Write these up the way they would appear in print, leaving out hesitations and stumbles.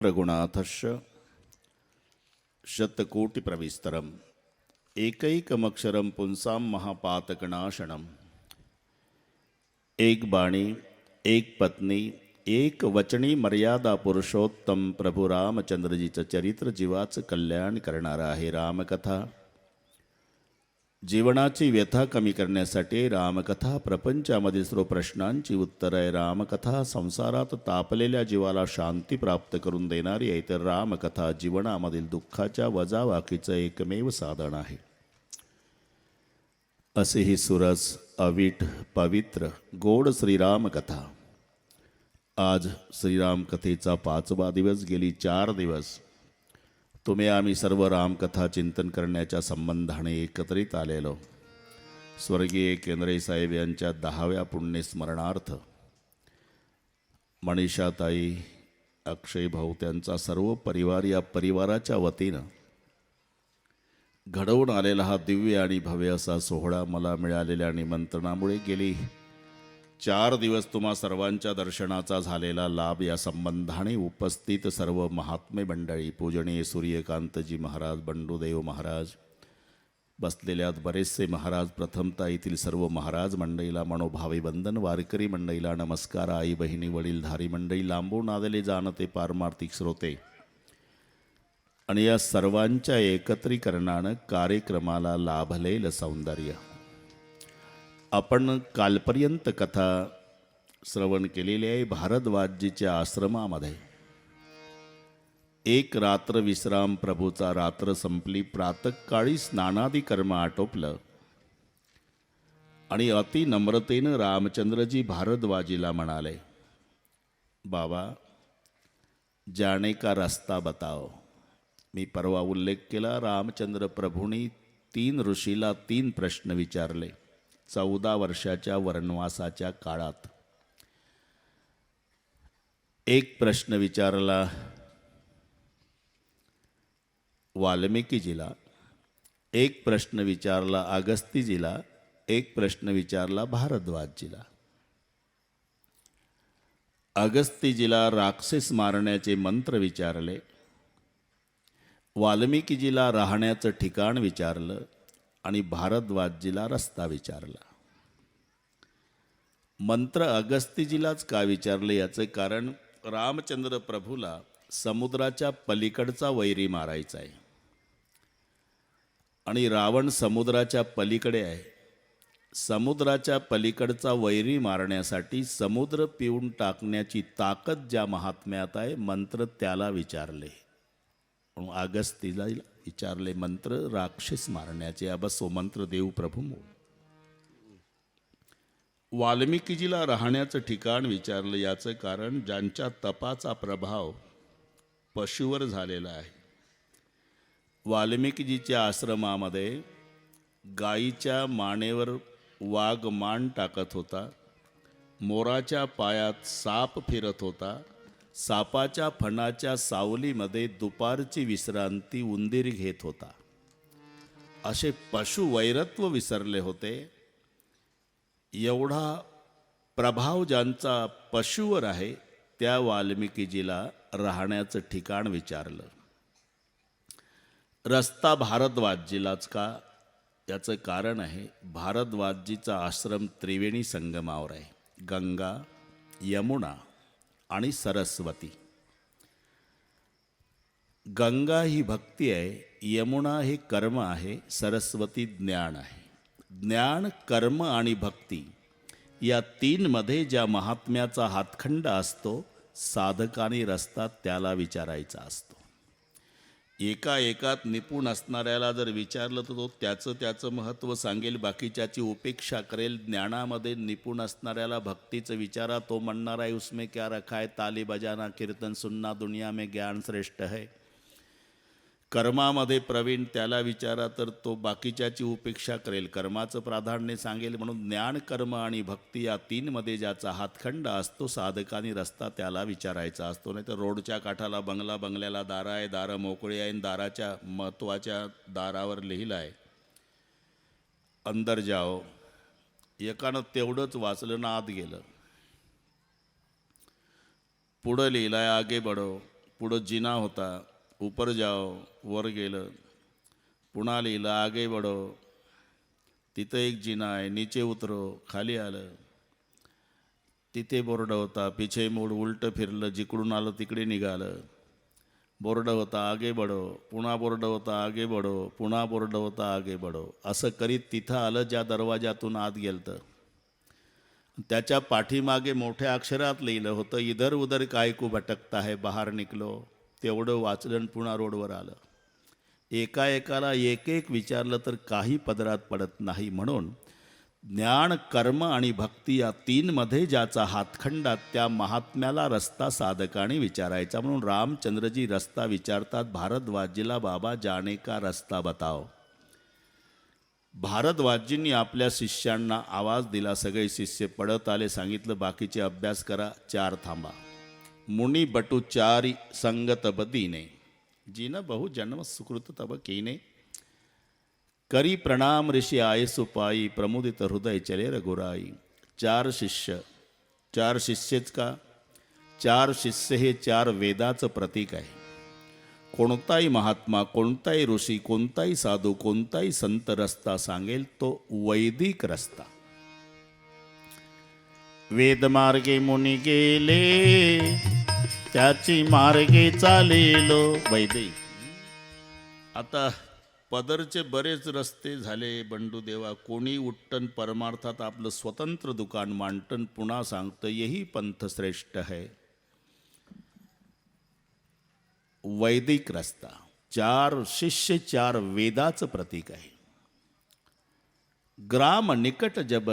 रघुनाथस्य शतकोटिप्रविस्तरम् एकैकमक्षरं पुंसां महापातकनाशनम्। एक बाणी, एक पत्नी, एक वचनी मर्यादा पुरुषोत्तम प्रभू रामचंद्रजीचं चरित्र जीवाचं कल्याण करणारा आहे रामकथा। जीवनाची व्यथा कमी करण्यासाठी रामकथा, प्रपंचामधील सर्व प्रश्नांची उत्तर आहे रामकथा। संसारात तापलेल्या जीवाला शांती प्राप्त करून देणारी आहे तर रामकथा जीवनामधील दुःखाच्या वजावाकीचं एकमेव साधन आहे। असे ही सुरस अवीट पवित्र गोड श्रीराम कथा। आज श्रीराम कथेचा 5वा दिवस। गेली 4 दिवस तुम्ही आम्ही सर्व रामकथा चिंतन करण्याच्या संबंधाने एकत्रित आलेलो। स्वर्गीय केंद्रे साहेब यांच्या 10व्या पुण्यस्मरणार्थ मनीषाताई, अक्षय भाऊ त्यांचा सर्व परिवार या परिवाराच्या वतीनं घडवून आलेला हा दिव्य आणि भव्य असा सोहळा मला मिळालेल्या निमंत्रणामुळे गेली 4 दिवस तुम्हा सर्वांच्या दर्शनाचा झालेला लाभ या संबंधाने उपस्थित सर्व महात्मे मंडळी, पूजनीय सूर्यकांतजी महाराज, बंडूदेव महाराज, बसलेल्यात बरेचसे महाराज, प्रथमतः येथील सर्व महाराज मंडळीला मनोभावे वंदन, वारकरी मंडळीला नमस्कार, आई बहिणी वडीलधारी मंडळी, लांबून आलेले जाणते पारमार्थिक श्रोते आणि या सर्वांच्या एकत्रीकरणानं कार्यक्रमाला लाभलेलं सौंदर्य। आपण कालपर्यंत कथा श्रवण केलेली आहे भारद्वाजजीच्या आश्रमामध्ये। एक रात्र विश्राम प्रभूचा, रात्र संपली, प्रातःकाळी स्नानादी कर्म आटोपलं आणि अति नम्रतेनं रामचंद्रजी भारद्वाजीला म्हणाले, बाबा जाने का रास्ता बताओ। मी परवा उल्लेख केला, रामचंद्र प्रभूंनी 3 ऋषीला 3 प्रश्न विचारले 14 वर्षाच्या वनवासाच्या काळात। एक प्रश्न विचारला वाल्मिकीजीला, एक प्रश्न विचारला अगस्तीजीला, एक प्रश्न विचारला भारद्वाजजीला। अगस्तीजीला राक्षस मारण्याचे मंत्र विचारले, वाल्मिकीजीला राहण्याचं ठिकाण विचारलं आणि भारद्वाजजीला रस्ता विचारला। मंत्र अगस्तीजीलाच का विचारले याचं कारण रामचंद्र प्रभूला समुद्राच्या पलीकडचा वैरी मारायचा आहे आणि रावण समुद्राच्या पलीकडे आहे। समुद्राच्या पलीकडचा वैरी मारण्यासाठी समुद्र पिऊन टाकण्याची ताकद ज्या महात्म्यात आहे, मंत्र त्याला विचारले। अगस्तीला विचारले मंत्र राक्षस मारण्याचे, अबसो मंत्र देव प्रभू। वाल्मिकीजीला राहण्याचं ठिकाण विचारलं याचं कारण ज्यांच्या तपाचा प्रभाव पशुवर झालेला आहे। वाल्मिकीजीच्या आश्रमामध्ये गायीच्या मानेवर वाघ मान टाकत होता, मोराच्या पायात साप फिरत होता, सापाच्या फणाच्या सावलीमध्ये दुपारची विश्रांती उंदीर घेत होता। असे पशु वैरत्व विसरले होते। एवढा प्रभाव ज्यांचा पशुवर आहे त्या वाल्मिकीजीला राहण्याचं ठिकाण विचारलं। रस्ता भारद्वाजजीलाच का याचं कारण आहे, भारद्वाजजीचा आश्रम त्रिवेणी संगमावर आहे, गंगा, यमुना आणि सरस्वती। गंगा ही भक्ती आहे, यमुना हे कर्म आहे, सरस्वती ज्ञान आहे। ज्ञान, कर्म आणि भक्ती या 3 मध्ये ज्या महात्म्याचा हातखंड असतो, साधकाने रस्ता त्याला विचारायचा असतो। एकात निपुण असणाऱ्याला जर विचारलं तर तो त्याचं महत्त्व सांगेल, बाकीच्याची उपेक्षा करेल। ज्ञानामध्ये निपुण असणाऱ्याला भक्तीचं विचारा, तो म्हणणार आहे उसमें क्या रखा है, ताली बजाना कीर्तन सुनना दुनिया में ज्ञान श्रेष्ठ है। कर्मामध्ये प्रवीण त्याला विचारा तर तो बाकीच्याची उपेक्षा करेल, कर्माचं प्राधान्य सांगेल। म्हणून ज्ञान, कर्म आणि भक्ती या 3 मध्ये ज्याचा हातखंड असतो, साधकाने रस्ता त्याला विचारायचा असतो। नाही तर रोडच्या काठाला बंगला, बंगल्याला दारं आहे, दारं मोकळी आहे, दाराच्या महत्त्वाच्या दारावर लिहिलं आहे अंदर जाओ। एकानं तेवढंच वाचलं ना आत गेलं। पुढं लिहिलं आहे आगे बढ़ो, पुढं जिना होता, ऊपर जाओ, वर गेलं. पुन्हा लिहिलं आगे बढो, तिथं एक जिना आहे, नीचे उतरो, खाली आलं. तिथे बोर्ड होता, पिछे मोड, उलटं फिरलं, जिकडून आलं तिकडे निघालं. बोर्ड होता आगे बढो, पुन्हा बोर्ड होता आगे बढो, पुन्हा बोर्ड होता आगे बढो. असं करीत तिथं आलं ज्या दरवाजातून आत गेलतं. त्याच्या पाठीमागे मोठ्या अक्षरात लिहिलं होतं, इधर उधर काय को भटकता है, बाहेर निघलो. तेवढं वाचलं पुन्हा रोडवर आलं. एका एकाला एक एक विचारलं तर काही पदरात पडत नाही. म्हणून ज्ञान, कर्म आणि भक्ती या तीनमध्ये ज्याचा हातखंडा त्या महात्म्याला रस्ता साधकाने विचारायचा. म्हणून रामचंद्रजी रस्ता विचारतात भारद्वाजीला, बाबा जाने का रस्ता बताओ. भारद्वाजींनी आपल्या शिष्यांना आवाज दिला. सगळे शिष्य पडत आले. सांगितलं बाकीचे अभ्यास करा, 4 थांबा. मुनी बटू 4 संगत बदीने, जीन बहु जन्म सुकृत तब कीने. करी प्रणाम ऋषी आये सुपाई, प्रमुदित हृदय चले रघुराई. 4 शिष्य, 4 शिष्यच का? 4 शिष्य हे 4 वेदाचं प्रतीक आहे. कोणताही महात्मा, कोणताही ऋषी, कोणताही साधू, कोणताही संत रस्ता सांगेल तो वैदिक रस्ता. वेदमार्गे मुनी गेले, त्याची मार्गे चालेलो. वैदिक. आता पदरचे बरेच रस्ते झाले बंडू देवा. कोणी उट्टन परमार्थात आपलं स्वतंत्र दुकान मांडटन. पुन्हा सांगतं यही पंथ श्रेष्ठ है. वैदिक रस्ता. 4 शिष्य 4 वेदाचं प्रतीक आहे. ग्राम निकट जब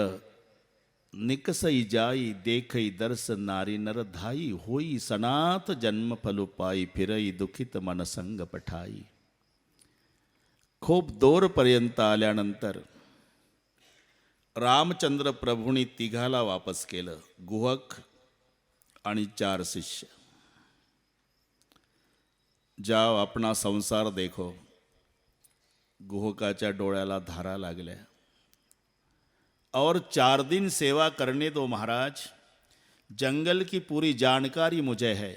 निकसई जाई, देखई दर्श नारी नर धाई. होई सनात जन्म फलु पाई, फिरई दुखित मन संग पठाई. खूप दूरपर्यंत आल्यानंतर रामचंद्र प्रभूंनी तिघाला वापस केलं, गुहक आणि 4 शिष्य. जाओ अपना संसार देखो. गुहकाच्या डोळ्याला धारा लागल्या. और 4 दिन सेवा करने दो महाराज, जंगल की पूरी जानकारी मुझे है.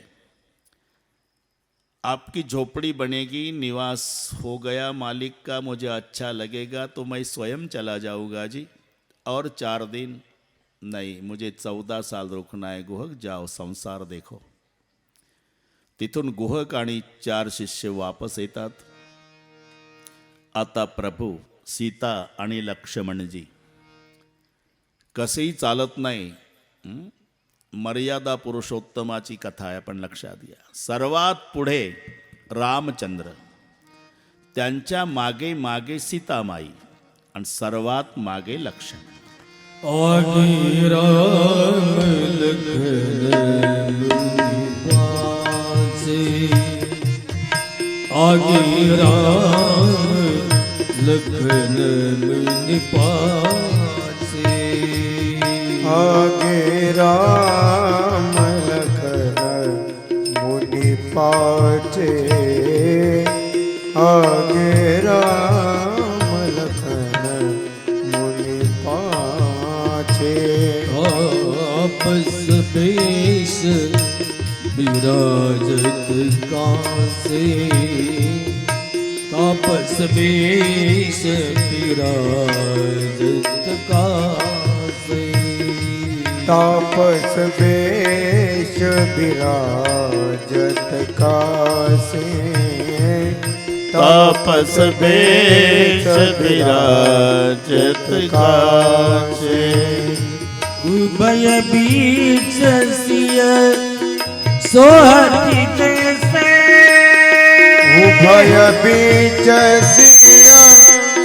आपकी झोपड़ी बनेगी, निवास हो गया मालिक का, मुझे अच्छा लगेगा तो मैं स्वयं चला जाऊंगा जी. और 4 दिन नहीं, मुझे 14 साल रुकना है. गुहक जाओ संसार देखो. तिथून गुहक आणि 4 शिष्य वापस येतात. आता प्रभू, सीता आणि लक्ष्मणजी कसेही चालत नाही. मर्यादा पुरुषोत्तमाची कथा आहे, आपण लक्षात घ्या. सर्वात पुढे रामचंद्र, त्यांच्या मागे मागे सीतामाई आणि सर्वात मागे लक्ष्मण. आगे राम लखन पासे, आगे राम लखन पासे. आगे राम लखन मुनि पाछे, आगे राम लखन मुनि पाछे. आपस बेश विराजत कासे, तापस बेश विराजत कासे. तापस बेश विराजत कासे, तापस बेश विराजत कासे. उभय बीच सिय सोहति कैसे, उभय बीच सिय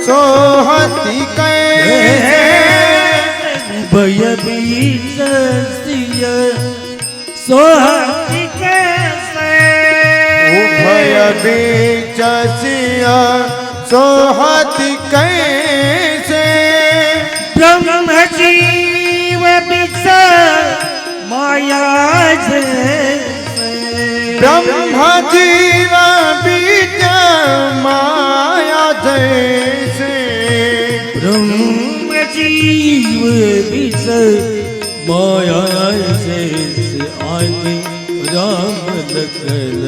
सोहति कैसे. उभय बीच सिय सोहति कैसे. उभय बीच सिय सोहति कैसे. ब्रह्म जीव बिच माया जैसे, ब्रह्म जीव बीच माया जैसे. ब्रह्म जीव बिच माया जैसे. आगे राम लखन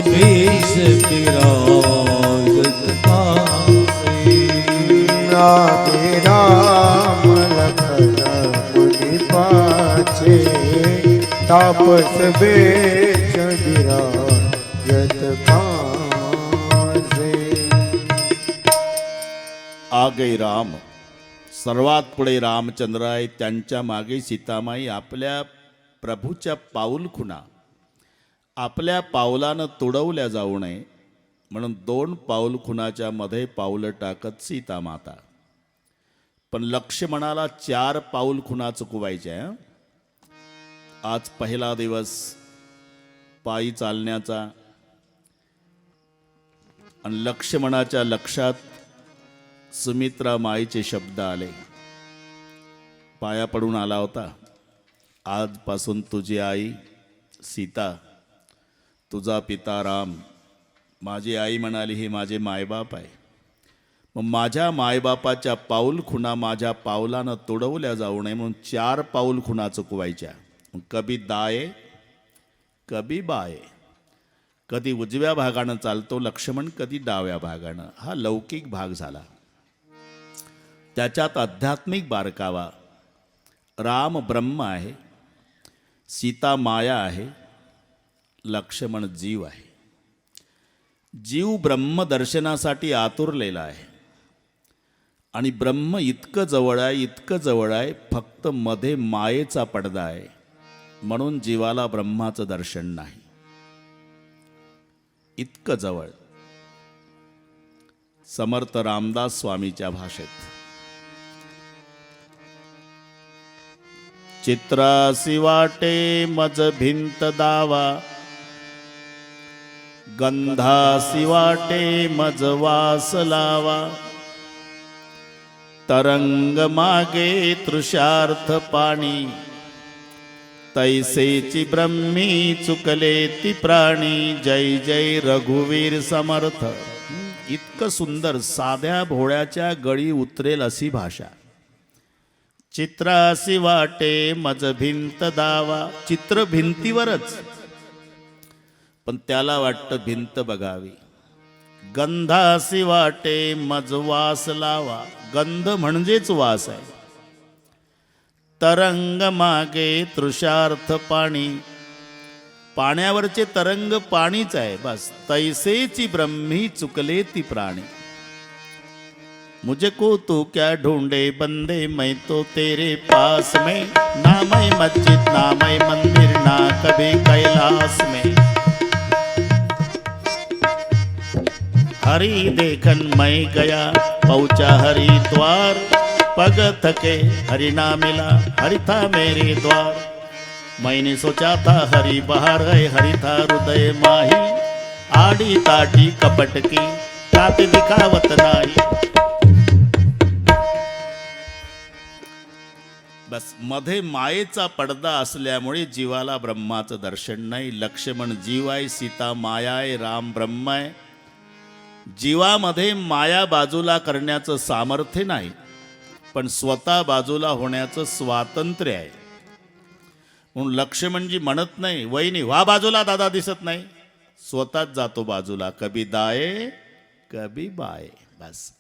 बेस विराजत कासे आगे राम लखन मुनि पाछे तापस बेच विराजत कासे आगे राम, सर्वात पुढे रामचंद्र आहे, त्यांच्या मागे सीतामाई. आपल्या प्रभूच्या पाऊलखुणा आपल्या पावलानं तुडवल्या जाऊ नये म्हणून 2 पाऊलखुणाच्या मध्ये पावलं टाकत सीतामाता. पण लक्ष्मणाला 4 पाऊलखुणा चुकवायच्या आहे. आज पहिला दिवस पायी चालण्याचा आणि लक्ष्मणाच्या लक्षात सुमित्रा माईचे शब्द आले. पाया पडून आला होता, आजपासून तुझी आई सीता, तुझा पिता राम. माझी आई म्हणाली हे माझे मायबाप आहे. मग माझ्या मायबापाच्या पाऊलखुणा माझ्या पावलानं तुडवल्या जाऊ नये म्हणून 4 पाऊलखुणा चुकवायच्या. कभी दाये कभी बाये, कधी उजव्या भागानं चालतो लक्ष्मण, कधी डाव्या भागानं. हा लौकिक भाग झाला. त्याच्यात आध्यात्मिक बारकावा. राम ब्रह्म आहे, सीता माया आहे, लक्ष्मण जीव आहे. जीव ब्रह्म दर्शनासाठी आतुरलेला आहे आणि ब्रह्म इतकं जवळ आहे, इतकं जवळ आहे, फक्त मध्ये मायेचा पडदा आहे म्हणून जीवाला ब्रह्माचं दर्शन नाही. इतकं जवळ. समर्थ रामदास स्वामीच्या भाषेत चित्रासी वाटे मज भिंत दावा, गंधासी वाटे मज वास लावा, तरंग मागे तृषार्थ पाणी, तैसेची ब्रह्मी चुकले ती प्राणी. जय जय रघुवीर समर्थ. इतकं सुंदर, साध्या भोळ्याच्या गळी उतरेल अशी भाषा. चित्रासी वाटे मज भिंत दावा. चित्र भिंतीवरच, पण त्याला वाटतं भिंत बघावी. गंधासी वाटे मज वास लावा. गंध म्हणजेच वास आहे. तरंग मागे तृषार्थ पाणी. पाण्यावरचे तरंग पाणीच आहे बस. तैसेची ब्रह्मी चुकले ती प्राणी. मुझको तू क्या ढूंढे बंदे, मैं तो तेरे पास में. ना मैं मस्जिद ना मैं मंदिर, ना कभी कैलाश में. हरि देखन मैं गया पहुंचा हरिद्वार, पग थके हरि ना मिला, हरि था मेरे द्वार. मैंने सोचा था हरि बाहर है, हरि था हृदय माही. आड़ी ताटी कपट की तात दिखावत नाही. बस मध्ये मायेचा पडदा असल्यामुळे जीवाला ब्रह्माचं दर्शन नाही. लक्ष्मण जीव आहे, सीता माया आहे, राम ब्रह्म आहे. जीवामध्ये माया बाजूला करण्याचं सामर्थ्य नाही, पण स्वतः बाजूला होण्याचं स्वातंत्र्य आहे. म्हणून लक्ष्मणजी म्हणत नाही वहिनी व्हा बाजूला, दादा दिसत नाही, स्वतःच जातो बाजूला. कभी दाये कभी बाये. बस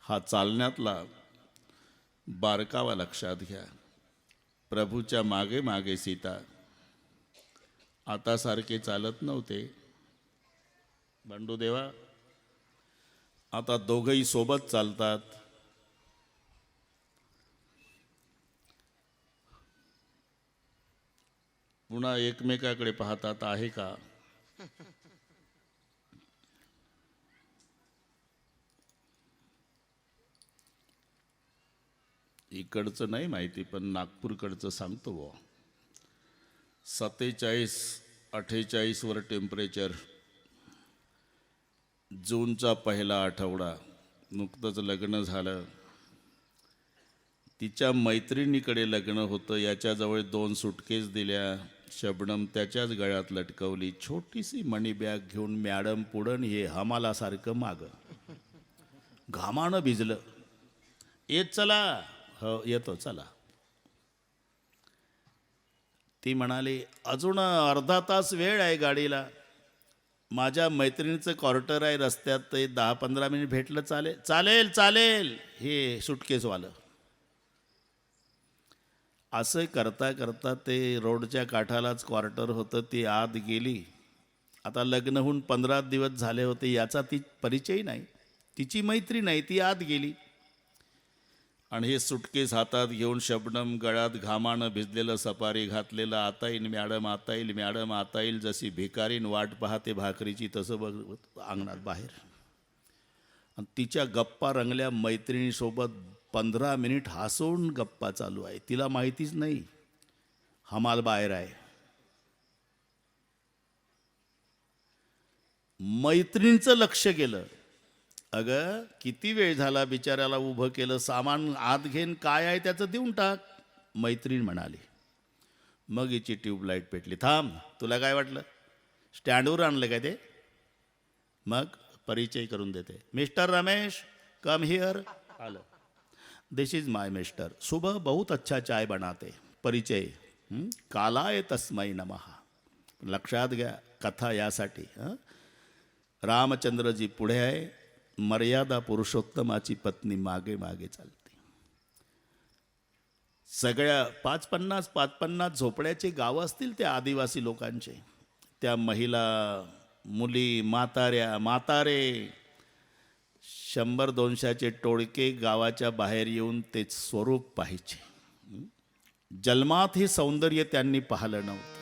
हा चालण्यातला बारकावा लक्षात घ्या. प्रभूच्या मागे मागे सीता. आता सारखे चालत नव्हते बंडूदेवा, आता दोघंही सोबत चालतात. पुन्हा एकमेकाकडे पाहतात, आहे का? इकडचं नाही माहिती, पण नागपूरकडचं सांगतो बुवा. 47-48 वर टेम्परेचर. जूनचा पहिला आठवडा. नुकतंच लग्न झालं. तिच्या मैत्रिणीकडे लग्न होतं. याच्याजवळ 2 सुटकेस दिल्या. शबनम त्याच्याच गळ्यात लटकवली. छोटीशी मनी बॅग घेऊन मॅडम पुढं, हे हमालासारखं मागं. घामानं भिजलं. येत चला. हो येतो चला. ती म्हणाली अजून अर्धा तास वेळ आहे गाडीला. माझ्या मैत्रिणीचं क्वार्टर आहे रस्त्यात, ते 10-15 मिनिट भेटलं चालेल? चालेल चालेल, हे सुटकेसवालं. असं करता करता ते रोडच्या काठालाच क्वार्टर होतं, ती आत गेली. आता लग्न होऊन 15 दिवस झाले होते, याचा ती परिचय नाही, तिची मैत्री नाही, ती आत गेली. आणि हे सुटकेस हातात घेऊन शबनम गळ्यात घामानं भिजलेलं सफारी घातलेलं, आता येईल मॅडम, आता येईल मॅडम, आता येईल, जशी भिकारीन वाट पाहते भाकरीची तसं बघ अंगणात बाहेर. आणि तिच्या गप्पा रंगल्या मैत्रिणीसोबत 15 मिनिट हसून गप्पा चालू आहे. तिला माहितीच नाही हमाल बाहेर आहे. मैत्रिणीचं लक्ष गेलं. अगं किती वेळ झाला, बिचाऱ्याला उभं केलं, सामान आत घेऊन काय आहे त्याचं देऊन टाक, मैत्रीण म्हणाली. मग हिची ट्यूबलाईट पेटली. थांब, तुला काय वाटलं स्टँडवर आणलं काय ते? मग परिचय करून देते. Mister Ramesh, come here. आलं. दिस इज माय मिस्टर, सुबह बहुत अच्छा चाय बनाते. परिचय. कालाय तस्मै नमः. लक्षात घ्या कथा यासाठी. रामचंद्रजी पुढे आहे, मर्यादा पुरुषोत्तमाची पत्नी मागे मागे चालते. सगळ्या 550 झोपड्याचे गावं असतील त्या आदिवासी लोकांचे. त्या महिला, मुली, म्हातारे 100-200चे टोळके गावाच्या बाहेर येऊन ते स्वरूप पाहायचे. जन्मात हे सौंदर्य त्यांनी पाहिलं नव्हतं.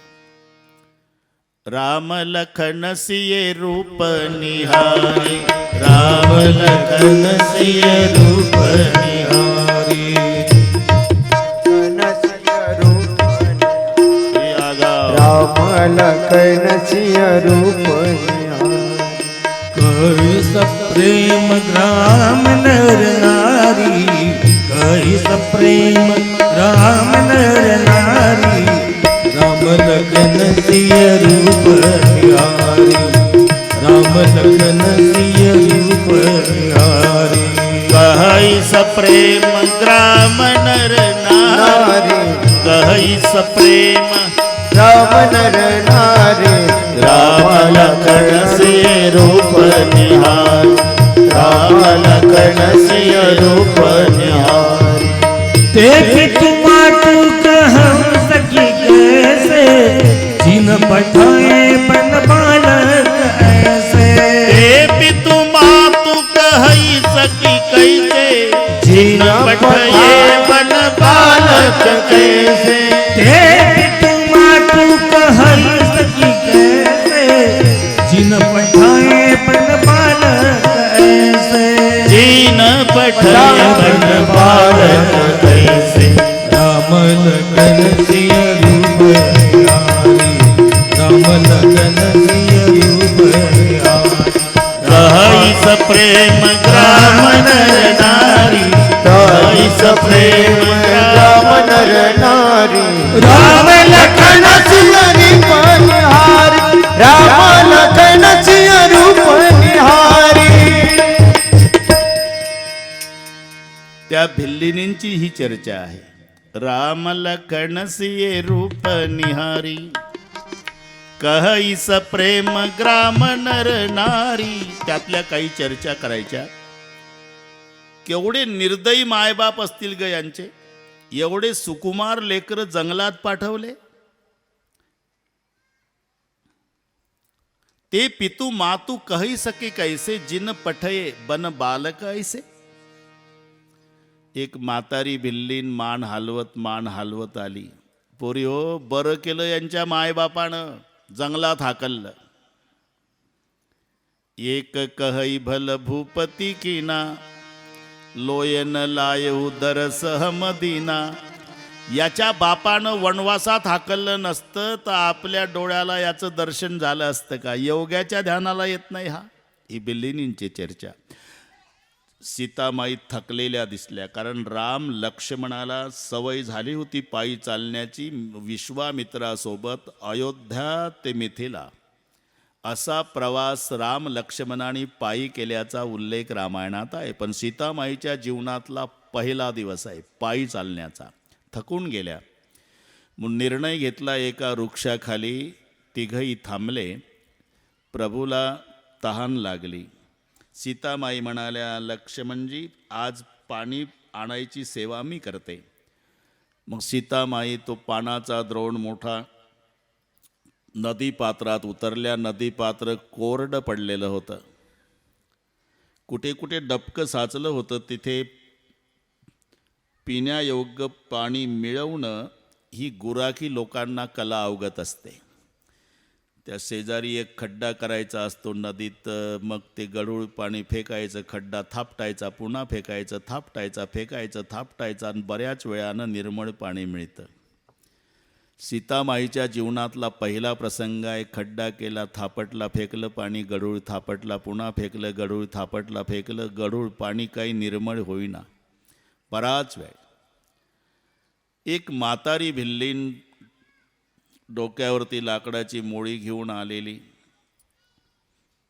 राम लखन सिये रूप निहारी, राम लखन सिये रूप निहारी. राम लखन सिय रूप कैस प्रेम ग्राम नर नारी, कैस प्रेम ग्राम नर नारी. राम लखन सिय रूप निहारी, राम लखन सिय रूप निहारी. कैस प्रेम ग्राम नर नारी, कैस प्रेम राम नर नारी. राम लखन सिय रूप निहारी, राम लखन सिय रूप निहारी. देखी तुम्हारू कहम सकी कैसे, जिन पठाए बन बालक ऐसे. देवी तू कही सकी कैसे, जिन पठये बन बालक कैसे. देवी तुम्हारू कही सकी कैसे, जिन पठाए बन बालक ऐसे. जिन पठये बन बालक कैसे. राम लखन सिय रूप निहारी, राम लखन सिय रूप निहारी. कैस प्रेम ग्राम नर नारी, कैस प्रेम राम नर नारी. राम लखन सिय रूप निहारी, राम लखन सिय रूप निहारी. त्या भिल्लिनींची ही चर्चा आहे. राम लखन सिये रूप निहारी, कैस प्रेम ग्राम नर नारी. त्यातल्या काही चर्चा करायच्या. केवढे निर्दयी मायबाप असतील ग यांचे. एवढे सुकुमार लेकर जंगलात पाठवले. ते पितू मातू कही सके कैसे, जिन पठये बन बालक ऐसे. एक म्हातारी भिल्लीन मान हलवत आली. पोरी हो, बरं केलं यांच्या मायबापानं जंगलात हाकललं. एक कहई भल भूपती कीना, लोयन लाय उदर सहमदीना. याच्या बापानं वनवासात हाकललं नसतं तर आपल्या डोळ्याला याचं दर्शन झालं असतं का? योग्याच्या ध्यानाला येत नाही हा. ही बिल्लिनींची चर्चा. सीतामाई थकलेल्या दिसल्या, कारण राम लक्ष्मणाला सवय झाली होती पायी चालण्याची. विश्वामित्रासोबत अयोध्या ते मिथिला असा प्रवास राम लक्ष्मणाने पायी केल्याचा उल्लेख रामायणात आहे. पण सीतामाईच्या जीवनातला पहिला दिवस आहे पायी चालण्याचा. थकून गेल्या. मग निर्णय घेतला, एका वृक्षाखाली तिघही थांबले. प्रभूला तहान लागली. सीतामाई म्हणाल्या, लक्ष्मणजी आज पाणी आणायची सेवा मी करते. मग सीतामाई तो पानाचा द्रोण मोठा नदीपात्रात उतरल्या. नदीपात्र कोरडं पडलेलं होतं. कुठे कुठे डबकं साचलं होतं. तिथे पिण्यायोग्य पाणी मिळवणं ही गुराखी लोकांना कला अवगत असते. त्या शेजारी एक खड्डा करायचा असतो नदीत. मग ते गढूळ पाणी फेकायचं, खड्डा थापटायचा, पुन्हा फेकायचं, थापटायचा, फेकायचं, थापटायचा आणि बऱ्याच वेळानं निर्मळ पाणी मिळतं. सीतामाईच्या जीवनातला पहिला प्रसंग आहे. खड्डा केला, थापटला, फेकलं पाणी, गढूळ, थापटला, पुन्हा फेकलं, गढूळ, थापटला, फेकलं, गढूळ पाणी काही निर्मळ होईना. बराच वेळ एक म्हातारी भिल्लीन डोक्यावरती लाकडाची मोळी घेऊन आलेली.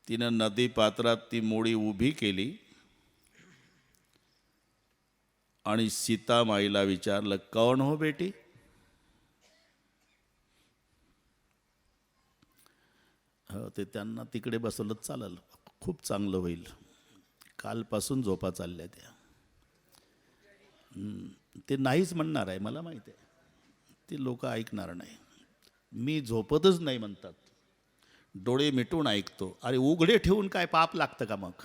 तिनं नदीपात्रात ती मोळी उभी केली आणि सीतामाईला विचारलं, कौन हो बेटी? हो, ते त्यांना तिकडे बसवलं चालेल, खूप चांगलं होईल. कालपासून झोपा चालल्या त्या. ते नाहीच म्हणणार आहे, मला माहिती आहे. ती लोक ऐकणार नाही. मी झोपतच नाही म्हणतात. डोळे मिटून ऐकतो. अरे उघडे ठेवून काय पाप लागतं का मग?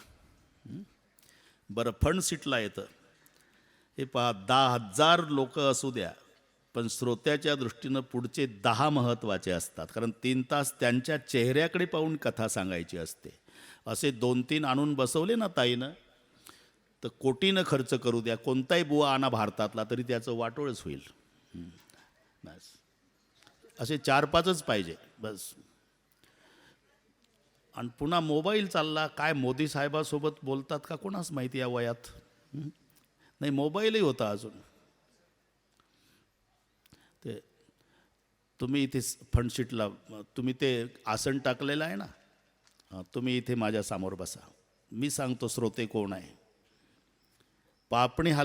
बरं, फंड सीटला येतं. हे पहा, 10,000 लोक असू द्या, पण श्रोत्याच्या दृष्टीनं पुढचे 10 महत्त्वाचे असतात. कारण 3 तास त्यांच्या चेहऱ्याकडे पाहून कथा सांगायची असते. असे 2-3 आणून बसवले ना ताईनं, तर कोटीनं खर्च करू द्या, कोणताही बुवा आणा भारतातला, तरी त्याचं वाटोळच होईल. बस असे 4-5च पाहिजे बस. आणि पुन्हा मोबाईल चालला. काय मोदी साहेबासोबत बोलतात का कोणास माहिती या वयात? नाही, मोबाईलही होता अजून. ते तुम्ही इथे फंड शीटला तुम्ही ते आसन टाकलेलं आहे ना, तुम्ही इथे माझ्या समोर बसा. मी सांगतो श्रोते कोण आहे. पापणी हलवा